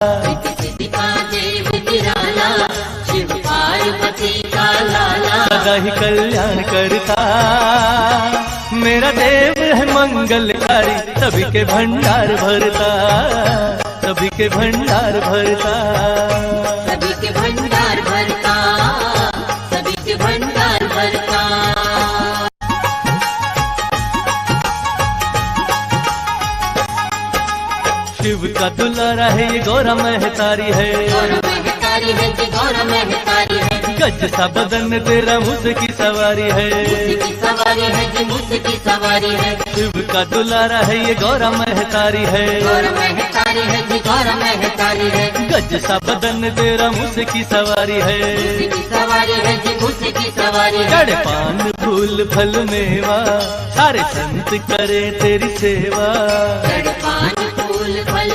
सिद्धि का देव निराला, शिव पार्वती का लाला, सदा ही कल्याण करता। मेरा देव है मंगलकारी, सभी के भंडार भरता, सभी के भंडार भरता, सभी के भंडार भरता, सभी के भंडार भरता। शिव का दुलारा है ये गौरा महतारी है, गौरा महतारी है जी, गौरा महतारी है। गज सा बदन तेरा मुझ की सवारी है, मुझ की सवारी है जी, मुझ की सवारी है। शिव का दुलारा है ये गौरा महतारी है, गौरा महतारी है जी, गौरा महतारी है। गज सा बदन तेरा मुझ की सवारी है, मुझ की सवारी है जी, मुझ की सवारी है। चढ़ पान फूल फल मेवा, सारे संत करे तेरी सेवा। चढ़ पान फूल फल